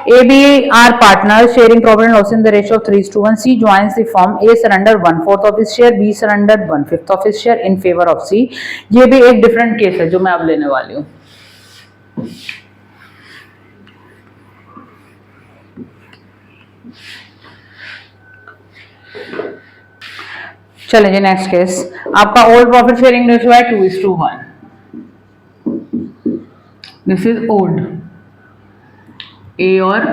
A, B are partners sharing profit and loss in the ratio of 3:1. C joins the firm. A surrender 1/4 of his share, B surrender 1/5 of his share in favor of C. ये भी एक different case है जो मैं अब लेने वाली हूँ। चलें जी नेक्स्ट केस। आपका ओल्ड प्रॉफिट शेयरिंग रेशियो है 2:1। दिस इज ओल्ड ए और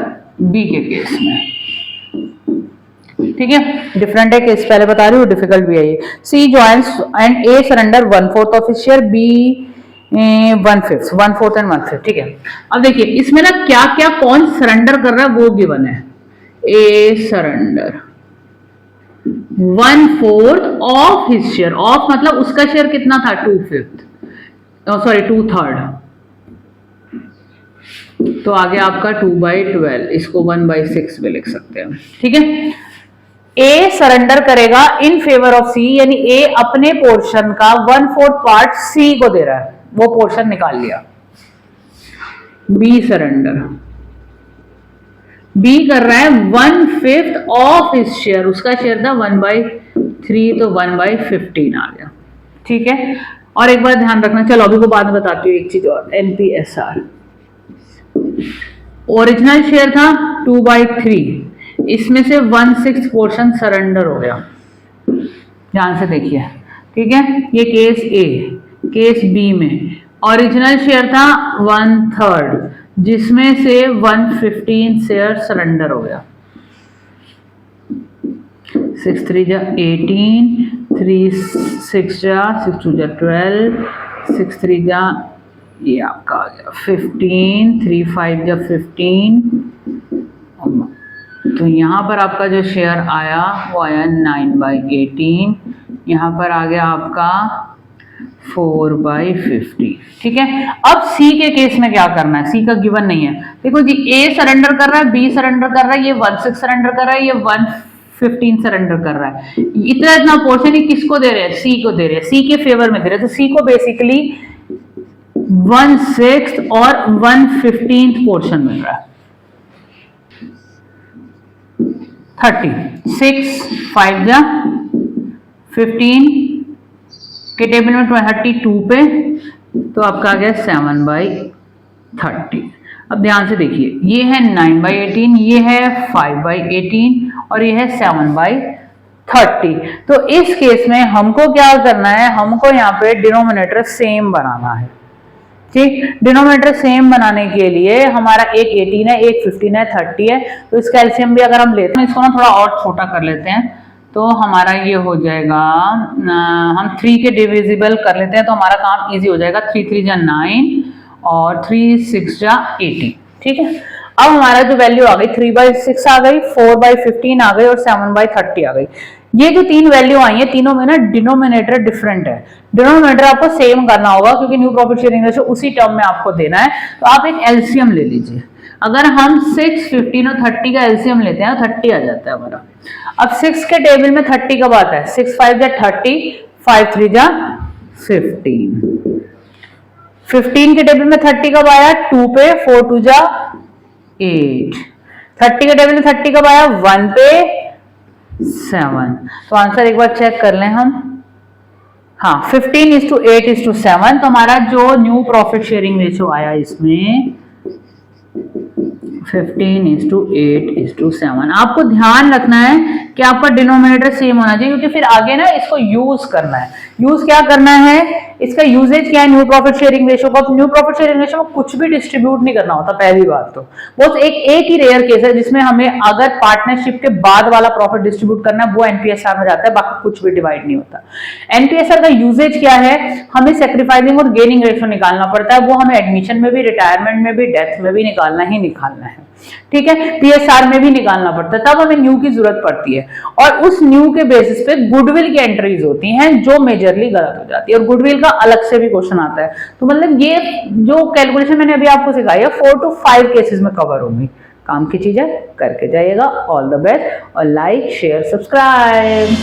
बी के केस में, ठीक है, डिफरेंट है केस, पहले बता रही हूँ, डिफिकल्ट भी है ये। C joins and A surrender 1/4 of his share, B 1/5, 1/4 and 1/5, ठीक है। अब देखिए इसमें ना क्या क्या कौन सरेंडर कर रहा है वो गिवन है। A surrender 1/4 of his share, of मतलब उसका शेयर कितना था 2/3, तो आगे आपका 2/12, इसको 1/6 में लिख सकते हैं, ठीक है। ए सरेंडर करेगा इन फेवर ऑफ सी, यानी ए अपने पोर्शन का 1/4 पार्ट सी को दे रहा है, वो पोर्शन निकाल लिया। बी सरेंडर, बी कर रहा है 1/5 ऑफ हिज शेयर, उसका शेयर था 1/3, तो 1/15 आ गया, ठीक है। और एक बार ध्यान रखना, चलो अभी को बाद में बताती हूँ एक चीज और। एनपीएसआर ओरिजिनल शेयर था 2/3, इसमें से 1/6 पोर्शन सरेंडर हो गया, ध्यान से देखिए, ठीक है। ये केस ए। केस बी में ओरिजिनल शेयर था 1/3, जिसमें से 1/15 शेयर सरेंडर हो गया। 6 3 जा 18, 3 6 जा 6 2 जा 12, 6 3 जा ये आपका आ गया 15, 3 5 जा 15, तो यहाँ पर आपका जो शेयर आया वो आया 9/18, यहाँ पर आ गया आपका 4/50, ठीक है। अब सी के केस में क्या करना है, सी का गिवन नहीं है। देखो जी, ए सरेंडर कर रहा है, बी सरेंडर कर रहा है, ये 1/6 सरेंडर कर रहा है, ये 1/15 सरेंडर कर रहा है। इतना पोर्शन ही किसको दे रहे हैं, सी को दे रहे हैं, सी के फेवर में दे रहे हैं, तो सी को बेसिकली 1/6 और 1/15 पोर्शन मिल रहा है। 30 6 5 जा 15 के टेबल में 32 पे, तो आपका आ गया 7/30। अब ध्यान से देखिए, ये है 9/18, ये है 5/18 और ये है 7/30। तो इस केस में हमको क्या करना है, हमको यहाँ पे डिनोमिनेटर सेम बनाना है, ठीक। डिनोमिनेटर सेम बनाने के लिए हमारा एक 18 है, एक 15 है, 30 है, तो इसका एलसीएम भी अगर हम लेते हैं, इसको ना थोड़ा और छोटा कर लेते हैं, तो हमारा ये हो जाएगा, हम 3 के डिविजिबल कर लेते हैं तो हमारा काम इजी हो जाएगा। 3 3 जा 9 और 3 6 जा 18, ठीक है। अब हमारा जो वैल्यू आ गई 3/6 आ गई, 4/15 आ गई और 7/30 आ गई। ये जो तीन वैल्यू आई है, तीनों में ना डिनोमिनेटर डिफरेंट है। डिनोमिनेटर आपको सेम करना होगा क्योंकि न्यू प्रॉफिट शेयरिंग रेशियो उसी टर्म में आपको देना है। तो आप एक एलसीएम ले लीजिए। अगर हम 6, 15 और 30 का एलसीएम लेते हैं 30 आ जाता है हमारा। अब 6 के टेबल में 30 कब आता है, 6 5 जा 30, 5 3 जा 15। 15 के टेबल में 30 कब आया, 2 पे, 4 2 जा 8। 30 के टेबल में 30 कब आया, 1 पे, 7। तो आंसर एक बार चेक कर लें हम। हाँ, 15:8:7। तो हमारा जो न्यू प्रॉफिट शेयरिंग रेशियो आया इसमें 15:8:7। आपको ध्यान रखना है कि आपका डिनोमिनेटर सेम होना चाहिए क्योंकि फिर आगे ना इसको यूज करना है। यूज क्या करना है, इसका यूजेज क्या है न्यू प्रॉफिट शेयरिंग रेशियो का। न्यू प्रॉफिट शेयरिंग रेशियो में कुछ भी डिस्ट्रीब्यूट नहीं करना होता। पहली बात तो बस एक ही रेयर केस है जिसमें हमें अगर पार्टनरशिप के बाद वाला प्रॉफिट डिस्ट्रीब्यूट करना है वो एनपीएसआर में जाता है, बाकी कुछ भी डिवाइड नहीं होता। एनपीएसआर का यूजेज क्या है, हमें सैक्रिफाइसिंग और गेनिंग रेशियो निकालना पड़ता है। वो हमें एडमिशन में भी, रिटायरमेंट में भी, डेथ में भी निकालना है, ठीक है। पीएसआर में भी निकालना पड़ता है, तब हमें न्यू की जरूरत पड़ती है। और उस न्यू के बेसिस पे गुडविल की एंट्रीज होती हैं जो मेजरली गलत हो जाती है और गुडविल का अलग से भी क्वेश्चन आता है। तो मतलब ये जो कैलकुलेशन मैंने अभी आपको सिखाई है 4 to 5 केसेस में कवर होंगी। काम की चीज है, करके जाइएगा। ऑल द बेस्ट और लाइक शेयर सब्सक्राइब।